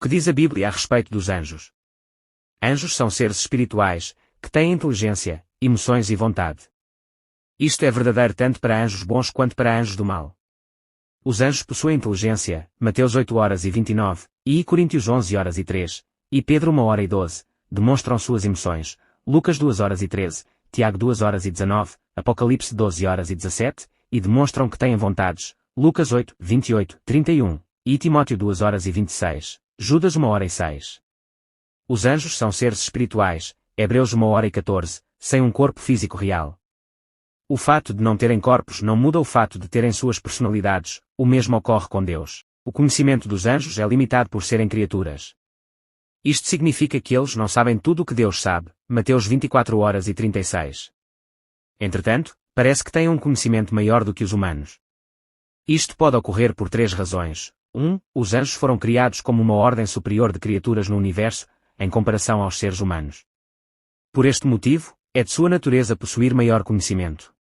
que diz a Bíblia a respeito dos anjos? Anjos são seres espirituais, que têm inteligência, emoções e vontade. Isto é verdadeiro tanto para anjos bons quanto para anjos do mal. Os anjos possuem inteligência, Mateus 8h29, e Coríntios 11h03, e Pedro 1h12, demonstram suas emoções, Lucas 2h13, Tiago 2h19, Apocalipse 12h17, e demonstram que têm vontades, Lucas 8:28-31, e Timóteo 2h26, Judas 1h06. Os anjos são seres espirituais, Hebreus 1h14, sem um corpo físico real. O fato de não terem corpos não muda o fato de terem suas personalidades, o mesmo ocorre com Deus. O conhecimento dos anjos é limitado por serem criaturas. Isto significa que eles não sabem tudo o que Deus sabe, Mateus 24h36. Entretanto, parece que têm um conhecimento maior do que os humanos. Isto pode ocorrer por três razões. 1. Os anjos foram criados como uma ordem superior de criaturas no universo, em comparação aos seres humanos. Por este motivo, é de sua natureza possuir maior conhecimento.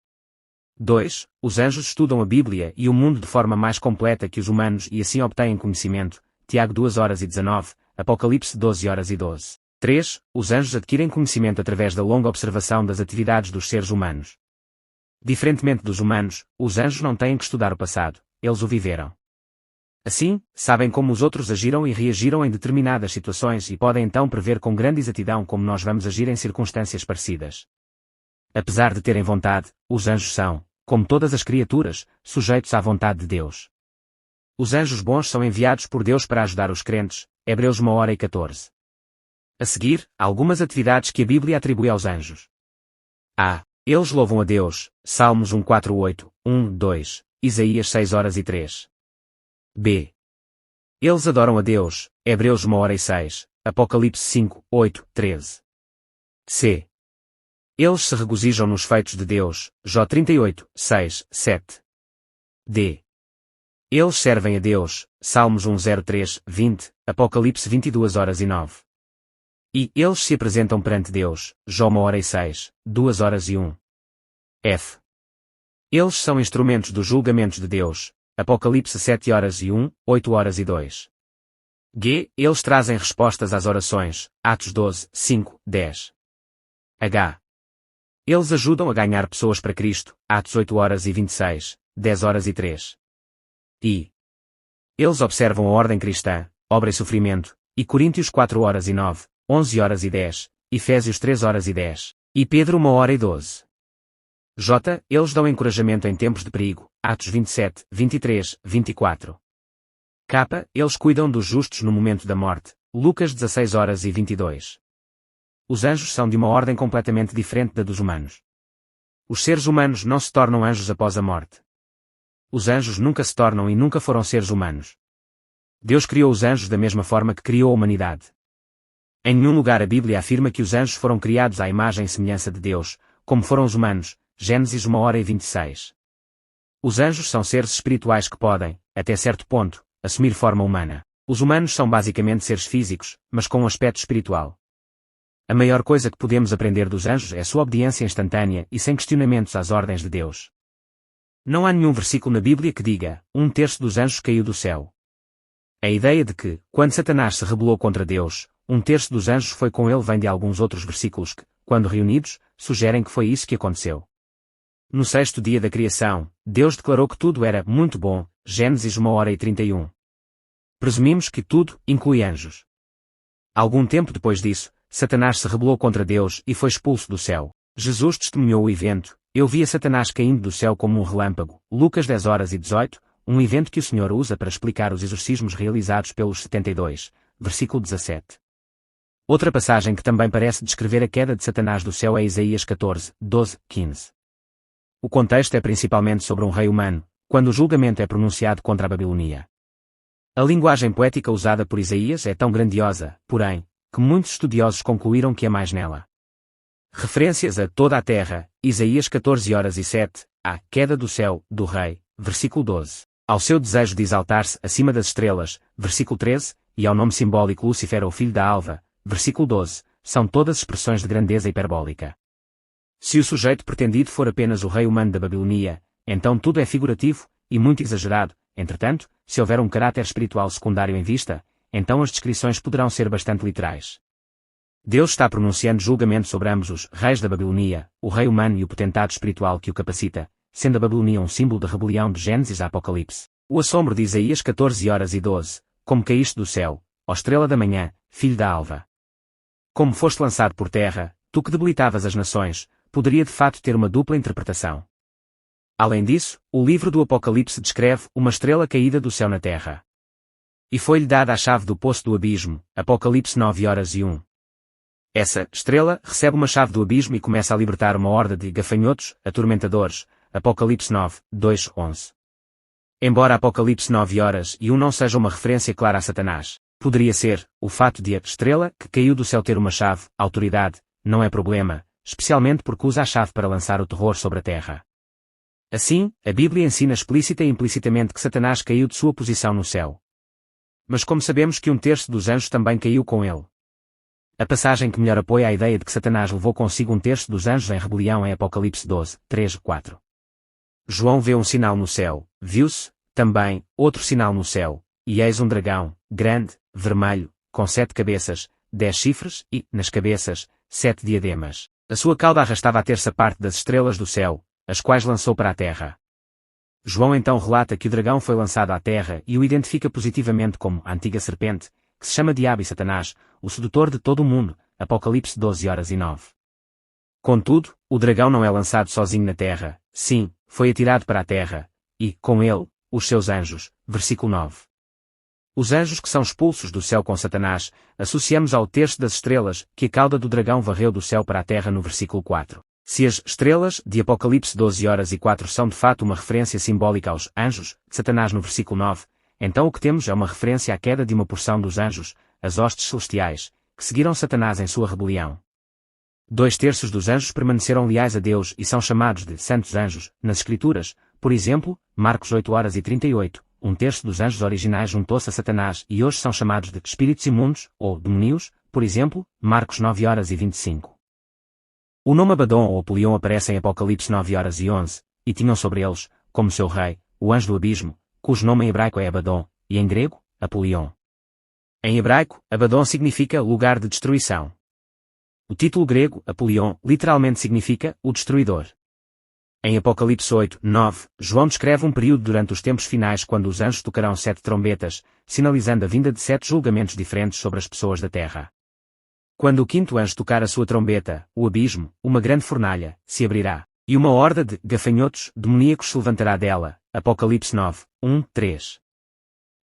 2. Os anjos estudam a Bíblia e o mundo de forma mais completa que os humanos e assim obtêm conhecimento, Tiago 2h19, Apocalipse 12h12. 3. Os anjos adquirem conhecimento através da longa observação das atividades dos seres humanos. Diferentemente dos humanos, os anjos não têm que estudar o passado, eles o viveram. Assim, sabem como os outros agiram e reagiram em determinadas situações e podem então prever com grande exatidão como nós vamos agir em circunstâncias parecidas. Apesar de terem vontade, os anjos são, como todas as criaturas, sujeitos à vontade de Deus. Os anjos bons são enviados por Deus para ajudar os crentes, Hebreus 1h14. A seguir, algumas atividades que a Bíblia atribui aos anjos. A. Eles louvam a Deus, Salmos 1:4-8, 1:2, Isaías 6h3. B. Eles adoram a Deus, Hebreus 1h6, Apocalipse 5:8-13. C. Eles se regozijam nos feitos de Deus, Jó 38:6-7. D. Eles servem a Deus, Salmos 1:03-20, Apocalipse 22h09. E eles se apresentam perante Deus, Jó 1h06, 2h01. F. Eles são instrumentos dos julgamentos de Deus, Apocalipse 7h01, 8h02. G. Eles trazem respostas às orações, Atos 12, 5, 10. H. Eles ajudam a ganhar pessoas para Cristo, Atos 8h26, 10h03. I. Eles observam a ordem cristã, obra e sofrimento, e Coríntios 4h09, 11h10, Efésios 3h10, e Pedro 1h12. J. Eles dão encorajamento em tempos de perigo, Atos 27, 23, 24. K. Eles cuidam dos justos no momento da morte, Lucas 16h22. Os anjos são de uma ordem completamente diferente da dos humanos. Os seres humanos não se tornam anjos após a morte. Os anjos nunca se tornam e nunca foram seres humanos. Deus criou os anjos da mesma forma que criou a humanidade. Em nenhum lugar a Bíblia afirma que os anjos foram criados à imagem e semelhança de Deus, como foram os humanos, Gênesis 1h26. Os anjos são seres espirituais que podem, até certo ponto, assumir forma humana. Os humanos são basicamente seres físicos, mas com um aspecto espiritual. A maior coisa que podemos aprender dos anjos é sua obediência instantânea e sem questionamentos às ordens de Deus. Não há nenhum versículo na Bíblia que diga, 1/3 dos anjos caiu do céu. A ideia de que, quando Satanás se rebelou contra Deus, 1/3 dos anjos foi com ele vem de alguns outros versículos que, quando reunidos, sugerem que foi isso que aconteceu. No sexto dia da criação, Deus declarou que tudo era muito bom, Gênesis 1h31. Presumimos que tudo inclui anjos. Algum tempo depois disso, Satanás se rebelou contra Deus e foi expulso do céu. Jesus testemunhou o evento, eu via Satanás caindo do céu como um relâmpago, Lucas 10h18, um evento que o Senhor usa para explicar os exorcismos realizados pelos 72, versículo 17. Outra passagem que também parece descrever a queda de Satanás do céu é Isaías 14, 12, 15. O contexto é principalmente sobre um rei humano, quando o julgamento é pronunciado contra a Babilonia. A linguagem poética usada por Isaías é tão grandiosa, porém, que muitos estudiosos concluíram que há mais nela. Referências a toda a terra, Isaías 14h07, à queda do céu, do rei, versículo 12, ao seu desejo de exaltar-se acima das estrelas, versículo 13, e ao nome simbólico Lúcifer ou filho da alva, versículo 12, são todas expressões de grandeza hiperbólica. Se o sujeito pretendido for apenas o rei humano da Babilonia, então tudo é figurativo, e muito exagerado. Entretanto, se houver um caráter espiritual secundário em vista, então as descrições poderão ser bastante literais. Deus está pronunciando julgamento sobre ambos os reis da Babilônia, o rei humano e o potentado espiritual que o capacita, sendo a Babilônia um símbolo de rebelião de Gênesis a Apocalipse. O assombro de Isaías 14:12, como caíste do céu, ó estrela da manhã, filho da alva. Como foste lançado por terra, tu que debilitavas as nações, poderia de fato ter uma dupla interpretação. Além disso, o livro do Apocalipse descreve uma estrela caída do céu na terra. E foi-lhe dada a chave do poço do abismo, Apocalipse 9:1. Essa estrela recebe uma chave do abismo e começa a libertar uma horda de gafanhotos, atormentadores, Apocalipse 9:2-11. Embora Apocalipse 9:1 não seja uma referência clara a Satanás, poderia ser, o fato de a estrela que caiu do céu ter uma chave, autoridade, não é problema, especialmente porque usa a chave para lançar o terror sobre a terra. Assim, a Bíblia ensina explícita e implicitamente que Satanás caiu de sua posição no céu. Mas como sabemos que 1/3 dos anjos também caiu com ele? A passagem que melhor apoia a ideia de que Satanás levou consigo 1/3 dos anjos em rebelião é Apocalipse 12:3-4. João vê um sinal no céu, viu-se, também, outro sinal no céu, e eis um dragão, grande, vermelho, com 7 cabeças, 10 chifres e, nas cabeças, 7 diademas. A sua cauda arrastava a terça parte das estrelas do céu, as quais lançou para a terra. João então relata que o dragão foi lançado à terra e o identifica positivamente como a antiga serpente, que se chama Diabo e Satanás, o sedutor de todo o mundo, Apocalipse 12:9. Contudo, o dragão não é lançado sozinho na terra, sim, foi atirado para a terra, e, com ele, os seus anjos, versículo 9. Os anjos que são expulsos do céu com Satanás, associamos ao terço das estrelas que a cauda do dragão varreu do céu para a terra no versículo 4. Se as estrelas de Apocalipse 12:4 são de fato uma referência simbólica aos anjos de Satanás no versículo 9, então o que temos é uma referência à queda de uma porção dos anjos, as hostes celestiais, que seguiram Satanás em sua rebelião. 2/3 dos anjos permaneceram leais a Deus e são chamados de santos anjos, nas Escrituras, por exemplo, Marcos 8:38, 1/3 dos anjos originais juntou-se a Satanás e hoje são chamados de espíritos imundos, ou demónios, por exemplo, Marcos 9:25. O nome Abaddon ou Apolion aparece em Apocalipse 9:11, e tinham sobre eles, como seu rei, o anjo do abismo, cujo nome em hebraico é Abaddon, e em grego, Apolion. Em hebraico, Abaddon significa lugar de destruição. O título grego, Apolion, literalmente significa o destruidor. Em Apocalipse 8:9, João descreve um período durante os tempos finais quando os anjos tocarão 7 trombetas, sinalizando a vinda de 7 julgamentos diferentes sobre as pessoas da terra. Quando o quinto anjo tocar a sua trombeta, o abismo, uma grande fornalha, se abrirá, e uma horda de gafanhotos demoníacos se levantará dela. Apocalipse 9:1-3.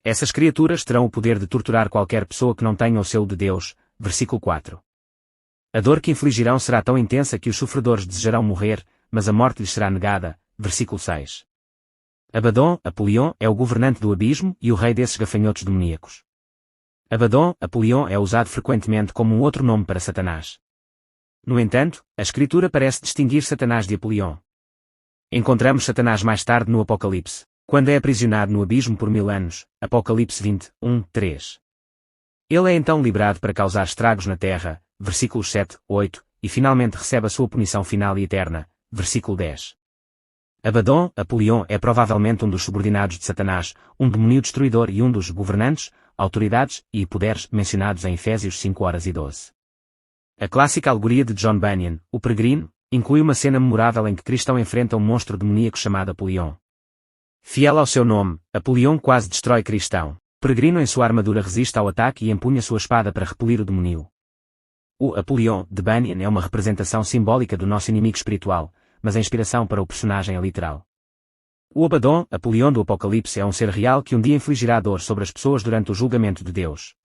Essas criaturas terão o poder de torturar qualquer pessoa que não tenha o selo de Deus. Versículo 4. A dor que infligirão será tão intensa que os sofredores desejarão morrer, mas a morte lhes será negada. Versículo 6. Abaddon, Apolion, é o governante do abismo e o rei desses gafanhotos demoníacos. Abaddon, Apolion é usado frequentemente como um outro nome para Satanás. No entanto, a Escritura parece distinguir Satanás de Apolion. Encontramos Satanás mais tarde no Apocalipse, quando é aprisionado no abismo por 1000 anos, Apocalipse 20:1-3. Ele é então liberado para causar estragos na terra, versículos 7-8, e finalmente recebe a sua punição final e eterna, versículo 10. Abaddon, Apolion é provavelmente um dos subordinados de Satanás, um demónio destruidor e um dos governantes, autoridades e poderes mencionados em Efésios 5:12. A clássica alegoria de John Bunyan, O Peregrino, inclui uma cena memorável em que Cristão enfrenta um monstro demoníaco chamado Apolion. Fiel ao seu nome, Apolion quase destrói Cristão. Peregrino em sua armadura resiste ao ataque e empunha sua espada para repelir o demónio. O Apolion de Bunyan é uma representação simbólica do nosso inimigo espiritual, mas a inspiração para o personagem é literal. O Abaddon, Apolion do Apocalipse é um ser real que um dia infligirá dor sobre as pessoas durante o julgamento de Deus.